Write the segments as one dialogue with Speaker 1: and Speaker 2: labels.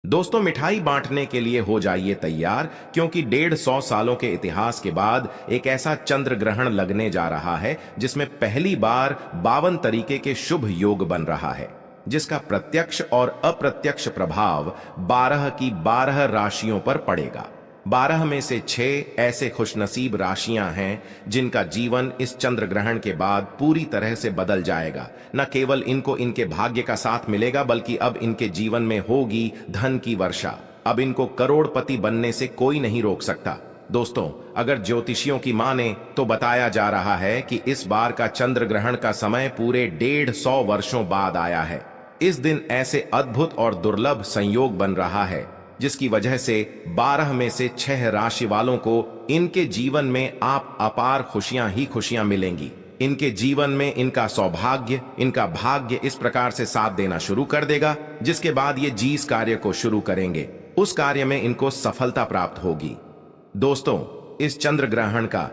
Speaker 1: दोस्तों, मिठाई बांटने के लिए हो जाइए तैयार, क्योंकि 150 सालों के इतिहास के बाद एक ऐसा चंद्र ग्रहण लगने जा रहा है जिसमें पहली बार 52 तरीके के शुभ योग बन रहा है, जिसका प्रत्यक्ष और अप्रत्यक्ष प्रभाव 12 की 12 राशियों पर पड़ेगा। 12 में से 6 ऐसे खुशनसीब राशियां हैं जिनका जीवन इस चंद्र ग्रहण के बाद पूरी तरह से बदल जाएगा। न केवल इनको इनके भाग्य का साथ मिलेगा, बल्कि अब इनके जीवन में होगी धन की वर्षा। अब इनको करोड़पति बनने से कोई नहीं रोक सकता। दोस्तों, अगर ज्योतिषियों की माने तो बताया जा रहा है कि इस बार का चंद्र ग्रहण का समय पूरे 150 वर्षों बाद आया है। इस दिन ऐसे अद्भुत और दुर्लभ संयोग बन रहा है जिसकी वजह से 12 में से 6 राशि वालों को इनके जीवन में आप अपार खुशियां ही खुशियां मिलेंगी। इनके जीवन में इनका सौभाग्य, इनका भाग्य इस प्रकार से साथ देना शुरू कर देगा, जिसके बाद ये जिस कार्य को शुरू करेंगे उस कार्य में इनको सफलता प्राप्त होगी। दोस्तों, इस चंद्र ग्रहण का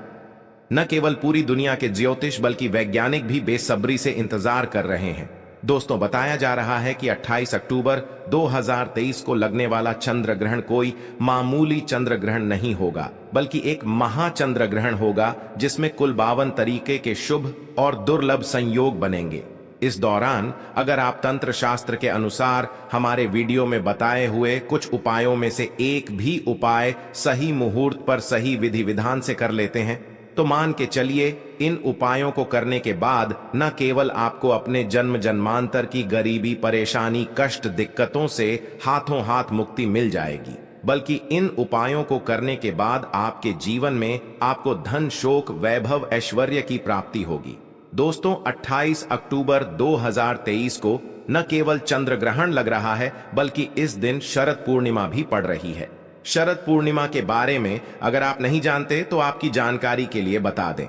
Speaker 1: न केवल पूरी दुनिया के ज्योतिष बल्कि वैज्ञानिक भी बेसब्री से इंतजार कर रहे हैं। दोस्तों, बताया जा रहा है कि 28 अक्टूबर 2023 को लगने वाला चंद्र ग्रहण कोई मामूली चंद्र ग्रहण नहीं होगा, बल्कि एक महाचंद्र ग्रहण होगा जिसमें कुल 52 तरीके के शुभ और दुर्लभ संयोग बनेंगे। इस दौरान अगर आप तंत्र शास्त्र के अनुसार हमारे वीडियो में बताए हुए कुछ उपायों में से एक भी उपाय सही मुहूर्त पर सही विधि विधान से कर लेते हैं तो मान के चलिए, इन उपायों को करने के बाद न केवल आपको अपने जन्म जन्मांतर की गरीबी, परेशानी, कष्ट, दिक्कतों से हाथों हाथ मुक्ति मिल जाएगी, बल्कि इन उपायों को करने के बाद आपके जीवन में आपको धन, शोक, वैभव, ऐश्वर्य की प्राप्ति होगी। दोस्तों, 28 अक्टूबर 2023 को न केवल चंद्र ग्रहण लग रहा है, बल्कि इस दिन शरद पूर्णिमा भी पड़ रही है। शरद पूर्णिमा के बारे में अगर आप नहीं जानते तो आपकी जानकारी के लिए बता दें।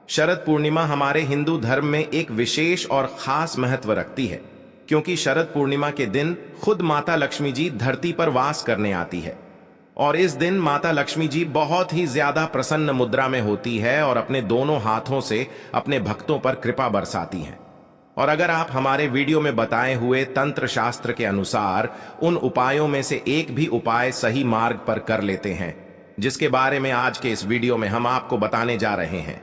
Speaker 1: शरद पूर्णिमा हमारे हिंदू धर्म में एक विशेष और खास महत्व रखती है, क्योंकि शरद पूर्णिमा के दिन खुद माता लक्ष्मी जी धरती पर वास करने आती है और इस दिन माता लक्ष्मी जी बहुत ही ज्यादा प्रसन्न मुद्रा में होती है और अपने दोनों हाथों से अपने भक्तों पर कृपा बरसाती हैं। और अगर आप हमारे वीडियो में बताए हुए तंत्र शास्त्र के अनुसार उन उपायों में से एक भी उपाय सही मार्ग पर कर लेते हैं, जिसके बारे में आज के इस वीडियो में हम आपको बताने जा रहे हैं,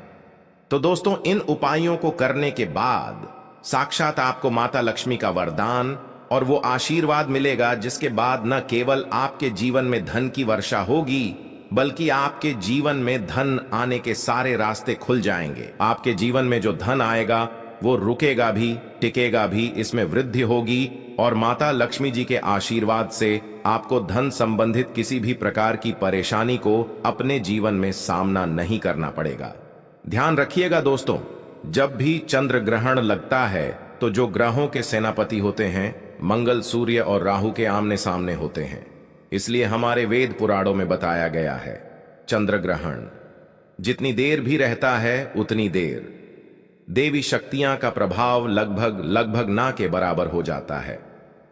Speaker 1: तो दोस्तों, इन उपायों को करने के बाद साक्षात आपको माता लक्ष्मी का वरदान और वो आशीर्वाद मिलेगा, जिसके बाद न केवल आपके जीवन में धन की वर्षा होगी, बल्कि आपके जीवन में धन आने के सारे रास्ते खुल जाएंगे। आपके जीवन में जो धन आएगा वो रुकेगा भी, टिकेगा भी, इसमें वृद्धि होगी और माता लक्ष्मी जी के आशीर्वाद से आपको धन संबंधित किसी भी प्रकार की परेशानी को अपने जीवन में सामना नहीं करना पड़ेगा। ध्यान रखिएगा दोस्तों, जब भी चंद्र ग्रहण लगता है तो जो ग्रहों के सेनापति होते हैं मंगल, सूर्य और राहु के आमने सामने होते हैं। इसलिए हमारे वेद पुराणों में बताया गया है, चंद्र ग्रहण जितनी देर भी रहता है उतनी देर देवी शक्तियां का प्रभाव लगभग ना के बराबर हो जाता है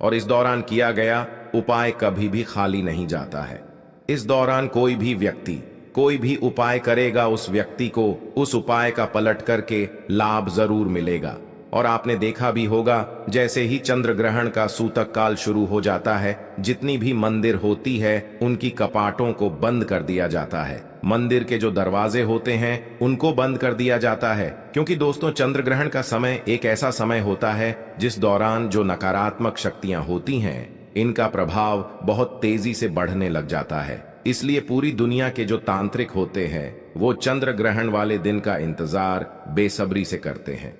Speaker 1: और इस दौरान किया गया उपाय कभी भी खाली नहीं जाता है। इस दौरान कोई भी व्यक्ति कोई भी उपाय करेगा, उस व्यक्ति को उस उपाय का पलट करके लाभ जरूर मिलेगा। और आपने देखा भी होगा, जैसे ही चंद्र ग्रहण का सूतक काल शुरू हो जाता है, जितनी भी मंदिर होती है उनकी कपाटों को बंद कर दिया जाता है। मंदिर के जो दरवाजे होते हैं उनको बंद कर दिया जाता है, क्योंकि दोस्तों, चंद्र ग्रहण का समय एक ऐसा समय होता है जिस दौरान जो नकारात्मक शक्तियां होती हैं इनका प्रभाव बहुत तेजी से बढ़ने लग जाता है। इसलिए पूरी दुनिया के जो तांत्रिक होते हैं वो चंद्र ग्रहण वाले दिन का इंतजार बेसब्री से करते हैं,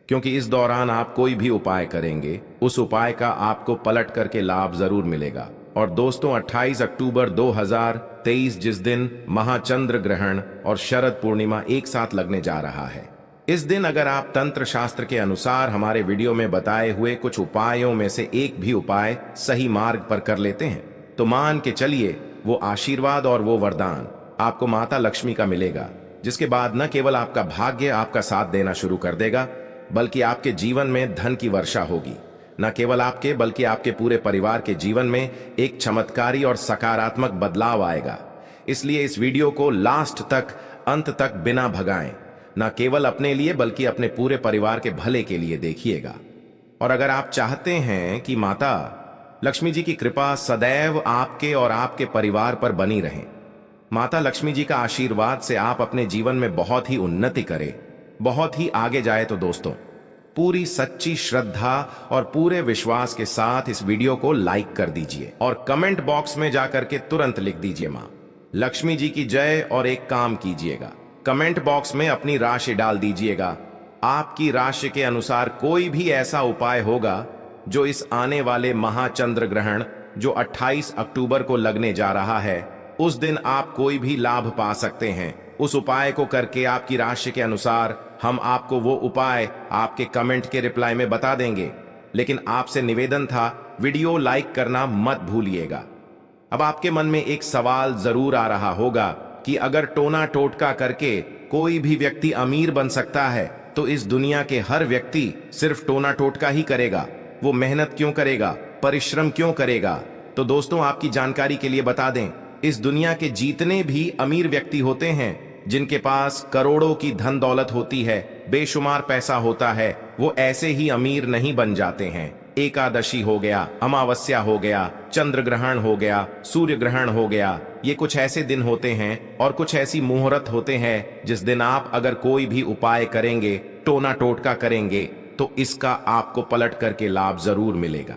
Speaker 1: क्योंकि इस दौरान आप कोई भी उपाय करेंगे उस उपाय का आपको पलट करके लाभ जरूर मिलेगा। और दोस्तों, 28 अक्टूबर 2023 जिस दिन महाचंद्र ग्रहण और शरद पूर्णिमा एक साथ लगने जा रहा है, इस दिन अगर आप तंत्र शास्त्र के अनुसार हमारे वीडियो में बताए हुए कुछ उपायों में से एक भी उपाय सही मार्ग पर कर लेते हैं तो मान के चलिए वो आशीर्वाद और वो वरदान आपको माता लक्ष्मी का मिलेगा, जिसके बाद न केवल आपका भाग्य आपका साथ देना शुरू कर देगा, बल्कि आपके जीवन में धन की वर्षा होगी। न केवल आपके बल्कि आपके पूरे परिवार के जीवन में एक चमत्कारी और सकारात्मक बदलाव आएगा। इसलिए इस वीडियो को लास्ट तक, अंत तक बिना भगाएं, न केवल अपने लिए बल्कि अपने पूरे परिवार के भले के लिए देखिएगा। और अगर आप चाहते हैं कि माता लक्ष्मी जी की कृपा सदैव आपके और आपके परिवार पर बनी रहे। माता लक्ष्मी जी का आशीर्वाद से आप अपने जीवन में बहुत ही उन्नति करें, बहुत ही आगे जाए। तो दोस्तों, पूरी सच्ची श्रद्धा और पूरे विश्वास के साथ इस वीडियो को लाइक कर दीजिए और कमेंट बॉक्स में जाकर के तुरंत लिख दीजिए मां लक्ष्मी जी की जय। और एक काम कीजिएगा, कमेंट बॉक्स में अपनी राशि डाल दीजिएगा। आपकी राशि के अनुसार कोई भी ऐसा उपाय होगा जो इस आने वाले महाचंद्र ग्रहण जो 28 अक्टूबर को लगने जा रहा है, उस दिन आप कोई भी लाभ पा सकते हैं। उस उपाय को करके आपकी राशि के अनुसार हम आपको वो उपाय आपके कमेंट के रिप्लाई में बता देंगे। लेकिन आपसे निवेदन था, वीडियो लाइक करना मत भूलिएगा। अब आपके मन में एक सवाल जरूर आ रहा होगा कि अगर टोना टोटका करके कोई भी व्यक्ति अमीर बन सकता है, तो इस दुनिया के हर व्यक्ति सिर्फ टोना टोटका ही करेगा, वो मेहनत क्यों करेगा, परिश्रम क्यों करेगा? तो दोस्तों, आपकी जानकारी के लिए बता दें, इस दुनिया के जितने भी अमीर व्यक्ति होते हैं, जिनके पास करोड़ों की धन दौलत होती है, बेशुमार पैसा होता है, वो ऐसे ही अमीर नहीं बन जाते हैं। एकादशी हो गया, अमावस्या हो गया, चंद्र ग्रहण हो गया, सूर्य ग्रहण हो गया, ये कुछ ऐसे दिन होते हैं और कुछ ऐसी मुहूर्त होते हैं जिस दिन आप अगर कोई भी उपाय करेंगे, टोना टोटका करेंगे, तो इसका आपको पलट करके लाभ जरूर मिलेगा।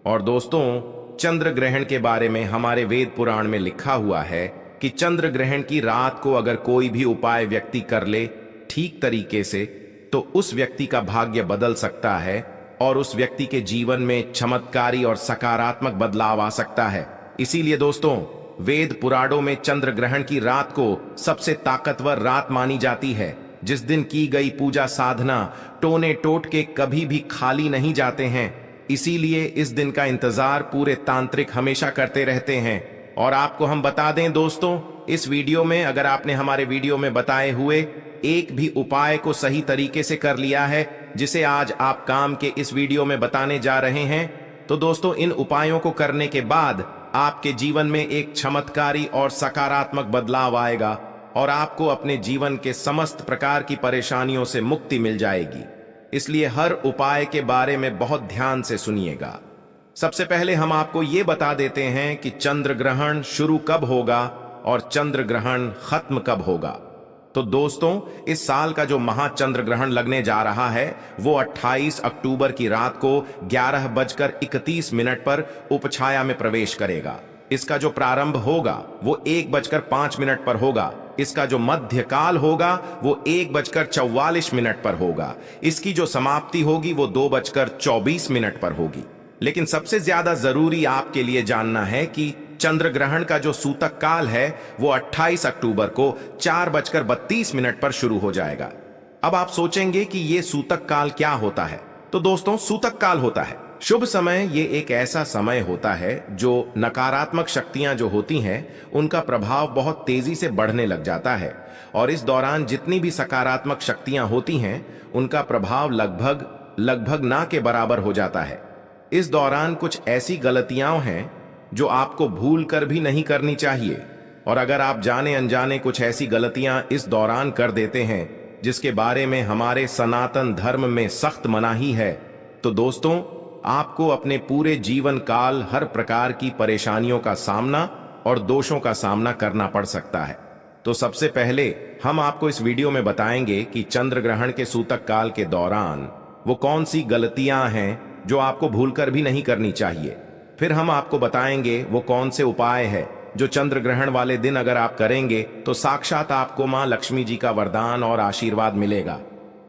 Speaker 1: और दोस्तों, चंद्र ग्रहण के बारे में हमारे वेद पुराण में लिखा हुआ है कि चंद्र ग्रहण की रात को अगर कोई भी उपाय व्यक्ति कर ले ठीक तरीके से, तो उस व्यक्ति का भाग्य बदल सकता है और उस व्यक्ति के जीवन में चमत्कारी और सकारात्मक बदलाव आ सकता है। इसीलिए दोस्तों, वेद पुराणों में चंद्र ग्रहण की रात को सबसे ताकतवर रात मानी जाती है। जिस दिन की गई पूजा साधना, टोने टोटके कभी भी खाली नहीं जाते हैं। इसीलिए इस दिन का इंतजार पूरे तांत्रिक हमेशा करते रहते हैं। और आपको हम बता दें दोस्तों, इस वीडियो में अगर आपने हमारे वीडियो में बताए हुए एक भी उपाय को सही तरीके से कर लिया है, जिसे आज आप काम के इस वीडियो में बताने जा रहे हैं, तो दोस्तों, इन उपायों को करने के बाद आपके जीवन में एक चमत्कारी और सकारात्मक बदलाव आएगा और आपको अपने जीवन के समस्त प्रकार की परेशानियों से मुक्ति मिल जाएगी। इसलिए हर उपाय के बारे में बहुत ध्यान से सुनिएगा। सबसे पहले हम आपको ये बता देते हैं कि चंद्र ग्रहण शुरू कब होगा और चंद्र ग्रहण खत्म कब होगा। तो दोस्तों, इस साल का जो महाचंद्र ग्रहण लगने जा रहा है, वो 28 अक्टूबर की रात को 11:31 पर उपछाया में प्रवेश करेगा। इसका जो प्रारंभ होगा वो 1:05 पर होगा। इसका जो मध्यकाल होगा वो 1:44 पर होगा। इसकी जो समाप्ति होगी वो 2:24 पर होगी। लेकिन सबसे ज्यादा जरूरी आपके लिए जानना है कि चंद्र ग्रहण का जो सूतक काल है वो 28 अक्टूबर को 4:32 पर शुरू हो जाएगा। अब आप सोचेंगे कि ये सूतक काल क्या होता है? तो दोस्तों, सूतक काल होता है शुभ समय। ये एक ऐसा समय होता है जो नकारात्मक शक्तियां जो होती हैं, उनका प्रभाव बहुत तेजी से बढ़ने लग जाता है और इस दौरान जितनी भी सकारात्मक शक्तियां होती हैं, उनका प्रभाव लगभग ना के बराबर हो जाता है। इस दौरान कुछ ऐसी गलतियां हैं जो आपको भूल कर भी नहीं करनी चाहिए, और अगर आप जाने अनजाने कुछ ऐसी गलतियां इस दौरान कर देते हैं जिसके बारे में हमारे सनातन धर्म में सख्त मनाही है, तो दोस्तों, आपको अपने पूरे जीवन काल हर प्रकार की परेशानियों का सामना और दोषों का सामना करना पड़ सकता है। तो सबसे पहले हम आपको इस वीडियो में बताएंगे कि चंद्र ग्रहण के सूतक काल के दौरान वो कौन सी गलतियां हैं जो आपको भूलकर भी नहीं करनी चाहिए। फिर हम आपको बताएंगे वो कौन से उपाय है जो चंद्र ग्रहण वाले दिन अगर आप करेंगे तो साक्षात आपको मां लक्ष्मी जी का वरदान और आशीर्वाद मिलेगा।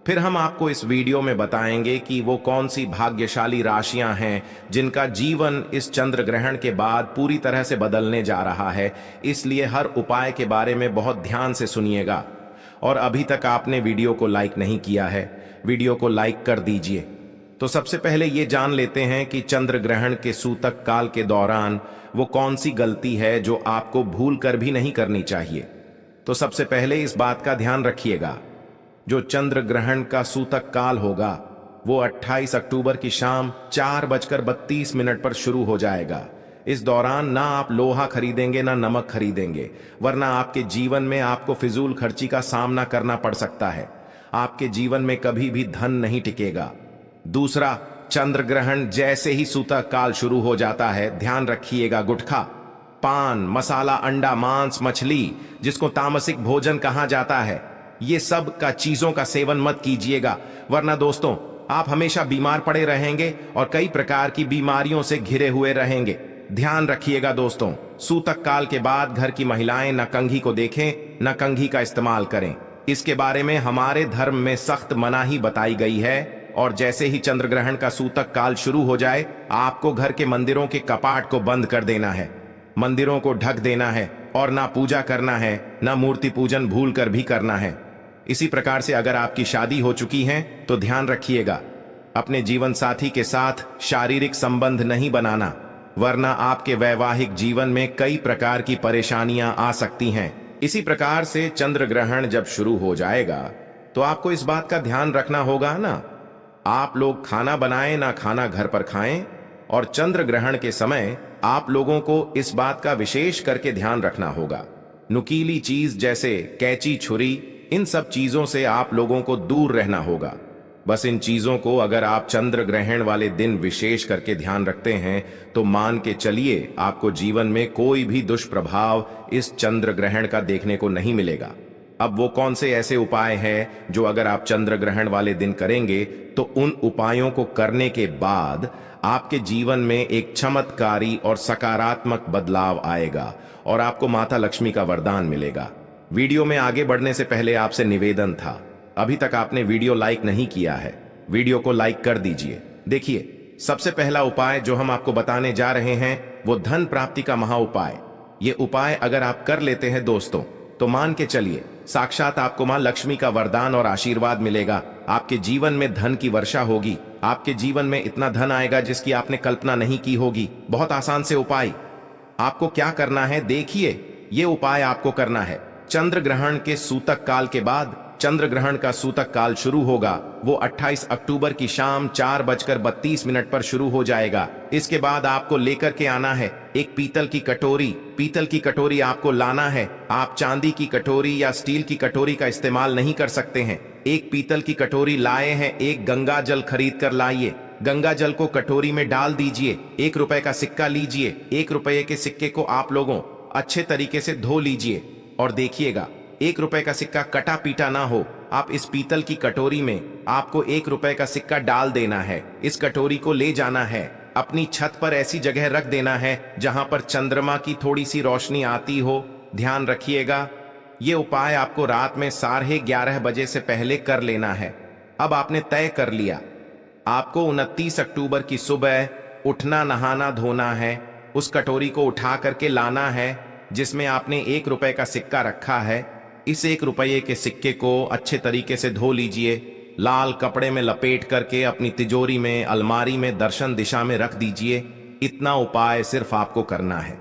Speaker 1: फिर हम आपको इस वीडियो में बताएंगे कि वो कौन सी भाग्यशाली राशियां हैं जिनका जीवन इस चंद्र ग्रहण के बाद पूरी तरह से बदलने जा रहा है। इसलिए हर उपाय के बारे में बहुत ध्यान से सुनिएगा। और अभी तक आपने वीडियो को लाइक नहीं किया है, वीडियो को लाइक कर दीजिए। तो सबसे पहले ये जान लेते हैं कि चंद्र ग्रहण के सूतक काल के दौरान वो कौन सी गलती है जो आपको भूल कर भी नहीं करनी चाहिए। तो सबसे पहले इस बात का ध्यान रखिएगा, जो चंद्र ग्रहण का सूतक काल होगा वो 28 अक्टूबर की शाम 4:32 पर शुरू हो जाएगा। इस दौरान ना आप लोहा खरीदेंगे ना नमक खरीदेंगे, वरना आपके जीवन में आपको फिजूल खर्ची का सामना करना पड़ सकता है। आपके जीवन में कभी भी धन नहीं टिकेगा। दूसरा, चंद्र ग्रहण जैसे ही सूतक काल शुरू हो जाता है, ध्यान रखिएगा, गुटखा, पान, मसाला, अंडा, मांस, मछली, जिसको तामसिक भोजन कहा जाता है, ये सब का चीजों का सेवन मत कीजिएगा, वरना दोस्तों आप हमेशा बीमार पड़े रहेंगे और कई प्रकार की बीमारियों से घिरे हुए रहेंगे। ध्यान रखिएगा दोस्तों, सूतक काल के बाद घर की महिलाएं न कंघी को देखें, न कंघी का इस्तेमाल करें। इसके बारे में हमारे धर्म में सख्त मनाही बताई गई है। और जैसे ही चंद्र ग्रहण का सूतक काल शुरू हो जाए, आपको घर के मंदिरों के कपाट को बंद कर देना है, मंदिरों को ढक देना है और ना पूजा करना है, ना मूर्ति पूजन भूल कर भी करना है। इसी प्रकार से अगर आपकी शादी हो चुकी है तो ध्यान रखिएगा, अपने जीवन साथी के साथ शारीरिक संबंध नहीं बनाना, वरना आपके वैवाहिक जीवन में कई प्रकार की परेशानियां आ सकती हैं। इसी प्रकार से चंद्र ग्रहण जब शुरू हो जाएगा तो आपको इस बात का ध्यान रखना होगा ना, आप लोग खाना बनाएं ना खाना घर पर खाएं। और चंद्र ग्रहण के समय आप लोगों को इस बात का विशेष करके ध्यान रखना होगा, नुकीली चीज जैसे कैंची, छुरी, इन सब चीजों से आप लोगों को दूर रहना होगा। बस इन चीजों को अगर आप चंद्र ग्रहण वाले दिन विशेष करके ध्यान रखते हैं तो मान के चलिए आपको जीवन में कोई भी दुष्प्रभाव इस चंद्र ग्रहण का देखने को नहीं मिलेगा। अब वो कौन से ऐसे उपाय हैं जो अगर आप चंद्र ग्रहण वाले दिन करेंगे तो उन उपायों को करने के बाद आपके जीवन में एक चमत्कारी और सकारात्मक बदलाव आएगा और आपको माता लक्ष्मी का वरदान मिलेगा। वीडियो में आगे बढ़ने से पहले आपसे निवेदन था, अभी तक आपने वीडियो लाइक नहीं किया है, वीडियो को लाइक कर दीजिए। देखिए, सबसे पहला उपाय जो हम आपको बताने जा रहे हैं वो धन प्राप्ति का महा उपाय। ये उपाय अगर आप कर लेते हैं दोस्तों तो मान के चलिए साक्षात आपको मां लक्ष्मी का वरदान और आशीर्वाद मिलेगा। आपके जीवन में धन की वर्षा होगी, आपके जीवन में इतना धन आएगा जिसकी आपने कल्पना नहीं की होगी। बहुत आसान से उपाय, आपको क्या करना है देखिए, ये उपाय आपको करना है। चंद्र ग्रहण के सूतक काल के बाद चंद्र ग्रहण का सूतक काल शुरू होगा, वो 28 अक्टूबर की शाम 4:32 पर शुरू हो जाएगा। इसके बाद आपको लेकर के आना है एक पीतल की कटोरी। पीतल की कटोरी आपको लाना है, आप चांदी की कटोरी या स्टील की कटोरी का इस्तेमाल नहीं कर सकते हैं। एक पीतल की कटोरी लाए हैं, एक गंगा जल खरीद कर लाइए, गंगा जल को कटोरी में डाल दीजिए, 1 रुपए का सिक्का लीजिए, 1 रुपए के सिक्के को आप लोगों अच्छे तरीके से धो लीजिए और देखिएगा 1 रुपए का सिक्का कटा पीटा ना हो। आप इस पीतल की कटोरी में आपको 1 रुपए का सिक्का डाल देना है। इस कटोरी को ले जाना है, अपनी छत पर ऐसी जगह रख देना है जहां पर चंद्रमा की थोड़ी सी रोशनी आती हो। ध्यान रखिएगा, ये उपाय आपको रात में 11:30 बजे से पहले कर लेना है। अब आपने तय कर लिया, आपको 29 अक्टूबर की सुबह उठना, नहाना, धोना है, उस कटोरी को उठा करके लाना है जिसमें आपने 1 रुपए का सिक्का रखा है। इस 1 रुपये के सिक्के को अच्छे तरीके से धो लीजिए, लाल कपड़े में लपेट करके अपनी तिजोरी में, अलमारी में दर्शन दिशा में रख दीजिए। इतना उपाय सिर्फ आपको करना है।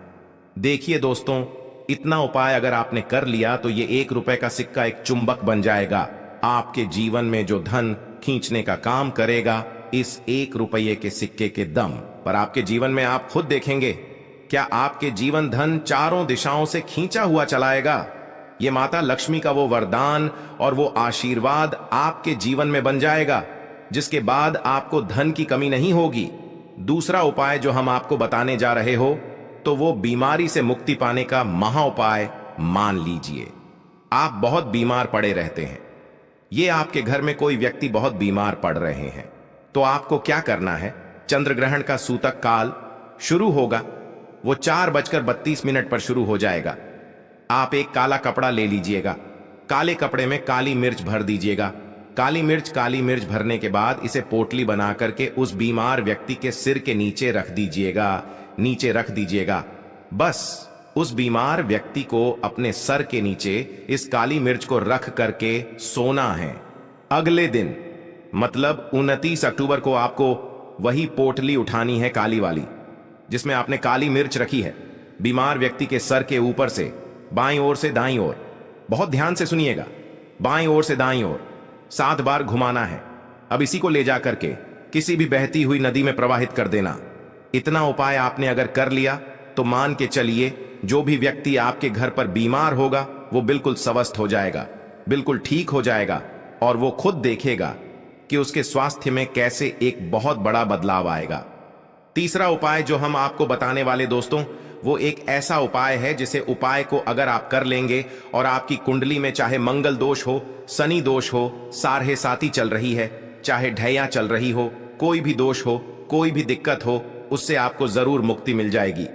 Speaker 1: देखिए दोस्तों, इतना उपाय अगर आपने कर लिया तो ये 1 रुपए का सिक्का एक चुंबक बन जाएगा, आपके जीवन में जो धन खींचने का काम करेगा इस 1 रुपये के सिक्के के दम पर। आपके जीवन में आप खुद देखेंगे क्या आपके जीवन धन चारों दिशाओं से खींचा हुआ चलाएगा। ये माता लक्ष्मी का वो वरदान और वो आशीर्वाद आपके जीवन में बन जाएगा, जिसके बाद आपको धन की कमी नहीं होगी। दूसरा उपाय जो हम आपको बताने जा रहे हो तो वो बीमारी से मुक्ति पाने का महा उपाय मान लीजिए। आप बहुत बीमार पड़े रहते हैं, ये आपके घर में कोई व्यक्ति बहुत बीमार पड़ रहे हैं, तो आपको क्या करना है, चंद्र ग्रहण का सूतक काल शुरू होगा, वो 4:32 पर शुरू हो जाएगा। आप एक काला कपड़ा ले लीजिएगा, काले कपड़े में काली मिर्च भर दीजिएगा। काली मिर्च भरने के बाद इसे पोटली बना करके उस बीमार व्यक्ति के सिर के नीचे रख दीजिएगा। बस उस बीमार व्यक्ति को अपने सर के नीचे इस काली मिर्च को रख करके सोना है। अगले दिन मतलब 29 अक्टूबर को आपको वही पोटली उठानी है, काली वाली, जिसमें आपने काली मिर्च रखी है, बीमार व्यक्ति के सर के ऊपर से बाईं ओर से दाईं ओर, बहुत ध्यान से सुनिएगा, बाईं ओर से दाईं ओर 7 बार घुमाना है। अब इसी को ले जाकर के किसी भी बहती हुई नदी में प्रवाहित कर देना। इतना उपाय आपने अगर कर लिया तो मान के चलिए जो भी व्यक्ति आपके घर पर बीमार होगा वो बिल्कुल स्वस्थ हो जाएगा, बिल्कुल ठीक हो जाएगा और वो खुद देखेगा कि उसके स्वास्थ्य में कैसे एक बहुत बड़ा बदलाव आएगा। तीसरा उपाय जो हम आपको बताने वाले दोस्तों, वो एक ऐसा उपाय है जिसे उपाय को अगर आप कर लेंगे और आपकी कुंडली में चाहे मंगल दोष हो, शनि दोष हो, सारहे साती चल रही है, चाहे ढैया चल रही हो, कोई भी दोष हो, कोई भी दिक्कत हो, उससे आपको जरूर मुक्ति मिल जाएगी।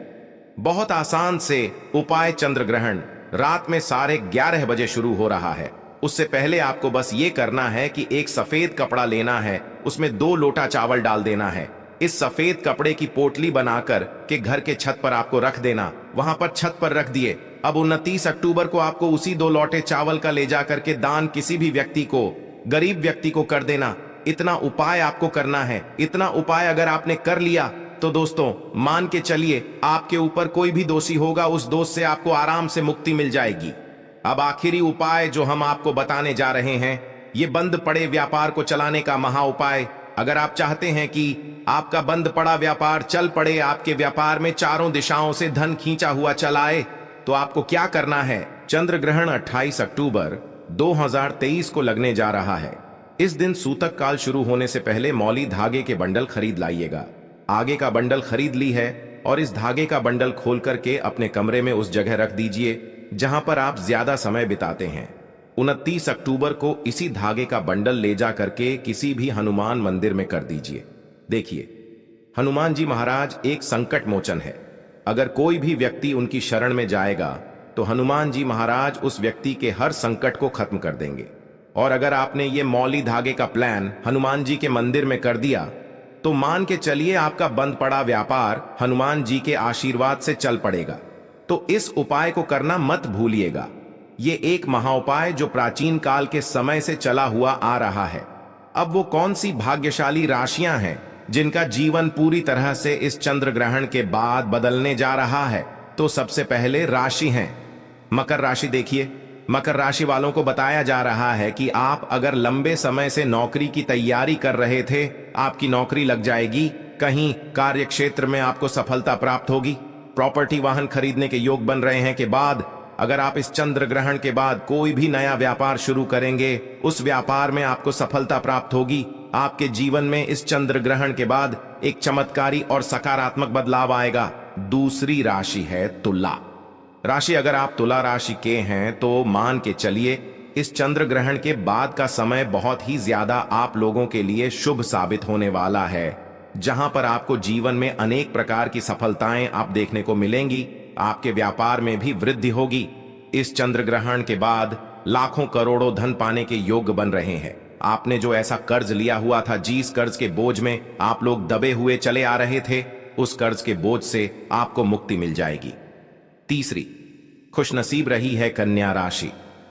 Speaker 1: बहुत आसान से उपाय चंद्र ग्रहण रात में 11:30 बजे शुरू हो रहा है। उससे पहले आपको बस ये करना है कि एक सफेद कपड़ा लेना है, उसमें 2 लोटा चावल डाल देना है। इस सफेद कपड़े की पोटली बनाकर के घर के छत पर आपको रख देना, वहां पर छत पर रख दिए। अब 29 अक्टूबर को आपको उसी 2 लोटे चावल का ले जाकर के दान किसी भी व्यक्ति को, गरीब व्यक्ति को कर देना। इतना उपाय आपको करना है। इतना उपाय अगर आपने कर लिया तो दोस्तों मान के चलिए आपके ऊपर कोई भी दोषी होगा, उस दोष से आपको आराम से मुक्ति मिल जाएगी। अब आखिरी उपाय जो हम आपको बताने जा रहे हैं, ये बंद पड़े व्यापार को चलाने का महा उपाय। अगर आप चाहते हैं कि आपका बंद पड़ा व्यापार चल पड़े, आपके व्यापार में चारों दिशाओं से धन खींचा हुआ चलाए, तो आपको क्या करना है? चंद्र ग्रहण 28 अक्टूबर 2023 को लगने जा रहा है। इस दिन सूतक काल शुरू होने से पहले मौली धागे के बंडल खरीद लाइएगा। आगे का बंडल खरीद ली है और इस धागे का बंडल खोल करके अपने कमरे में उस जगह रख दीजिए जहां पर आप ज्यादा समय बिताते हैं। 29 अक्टूबर को इसी धागे का बंडल ले जा करके किसी भी हनुमान मंदिर में कर दीजिए। देखिए, हनुमान जी महाराज एक संकट मोचन है। अगर कोई भी व्यक्ति उनकी शरण में जाएगा तो हनुमान जी महाराज उस व्यक्ति के हर संकट को खत्म कर देंगे। और अगर आपने ये मौली धागे का प्लान हनुमान जी के मंदिर में कर दिया तो मान के चलिए आपका बंद पड़ा व्यापार हनुमान जी के आशीर्वाद से चल पड़ेगा। तो इस उपाय को करना मत भूलिएगा। ये एक महाउपाय जो प्राचीन काल के समय से चला हुआ आ रहा है। अब वो कौन सी भाग्यशाली राशियां हैं जिनका जीवन पूरी तरह से इस चंद्र ग्रहण के बाद बदलने जा रहा है? तो सबसे पहले राशि हैं मकर राशि। देखिए, मकर राशि वालों को बताया जा रहा है कि आप अगर लंबे समय से नौकरी की तैयारी कर रहे थे, आपकी नौकरी लग जाएगी। कहीं कार्य क्षेत्र में आपको सफलता प्राप्त होगी। प्रॉपर्टी वाहन खरीदने के योग बन रहे हैं के बाद अगर आप इस चंद्र ग्रहण के बाद कोई भी नया व्यापार शुरू करेंगे, उस व्यापार में आपको सफलता प्राप्त होगी। आपके जीवन में इस चंद्र ग्रहण के बाद एक चमत्कारी और सकारात्मक बदलाव आएगा। दूसरी राशि है तुला राशि। अगर आप तुला राशि के हैं तो मान के चलिए इस चंद्र ग्रहण के बाद का समय बहुत ही ज्यादा आप लोगों के लिए शुभ साबित होने वाला है, जहां पर आपको जीवन में अनेक प्रकार की सफलताएं आप देखने को मिलेंगी। आपके व्यापार में भी वृद्धि होगी। इस चंद्र ग्रहण के बाद लाखों करोड़ों धन पाने के योग बन रहे हैं। आपने जो ऐसा कर्ज लिया हुआ था, जिस कर्ज के बोझ में आप लोग दबे हुए चले आ रहे थे, उस कर्ज के बोझ से आपको मुक्ति मिल जाएगी। तीसरी खुशनसीब रही है कन्या राशि।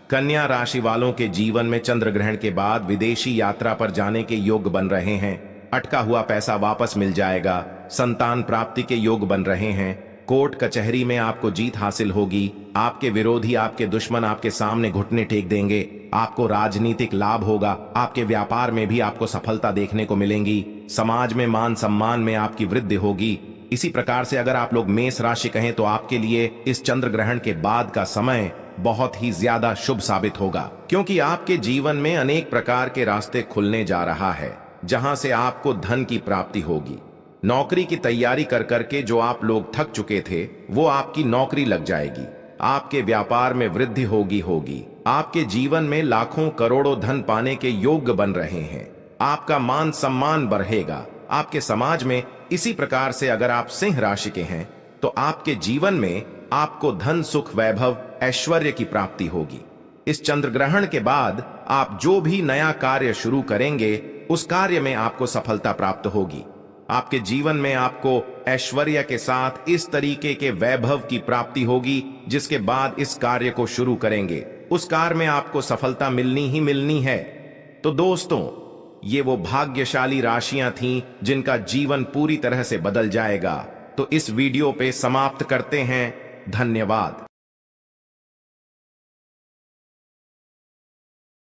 Speaker 1: कन्या राशि वालों के जीवन में चंद्र ग्रहण के बाद विदेशी यात्रा पर जाने के योग बन रहे हैं। अटका हुआ पैसा वापस मिल जाएगा। संतान प्राप्ति के योग बन रहे हैं। कोर्ट कचहरी में आपको जीत हासिल होगी। आपके विरोधी, आपके दुश्मन आपके सामने घुटने टेक देंगे। आपको राजनीतिक लाभ होगा। आपके व्यापार में भी आपको सफलता देखने को मिलेंगी। समाज में मान सम्मान में आपकी वृद्धि होगी। इसी प्रकार से अगर आप लोग मेष राशि कहें तो आपके लिए इस चंद्र ग्रहण के बाद का समय बहुत ही ज्यादा शुभ साबित होगा, क्योंकि आपके जीवन में अनेक प्रकार के रास्ते खुलने जा रहा है, जहां से आपको धन की प्राप्ति होगी। नौकरी की तैयारी कर करके जो आप लोग थक चुके थे, वो आपकी नौकरी लग जाएगी। आपके व्यापार में वृद्धि होगी। आपके जीवन में लाखों करोड़ों धन पाने के योग बन रहे हैं। आपका मान सम्मान बढ़ेगा आपके समाज में। इसी प्रकार से अगर आप सिंह राशि के हैं तो आपके जीवन में आपको धन, सुख, वैभव, ऐश्वर्य की प्राप्ति होगी। इस चंद्र ग्रहण के बाद आप जो भी नया कार्य शुरू करेंगे, उस कार्य में आपको सफलता प्राप्त होगी। आपके जीवन में आपको ऐश्वर्य के साथ इस तरीके के वैभव की प्राप्ति होगी, जिसके बाद इस कार्य को शुरू करेंगे, उस कार्य में आपको सफलता मिलनी ही मिलनी है। तो दोस्तों, ये वो भाग्यशाली राशियां थीं जिनका जीवन पूरी तरह से बदल जाएगा। तो इस वीडियो पे समाप्त करते हैं। धन्यवाद।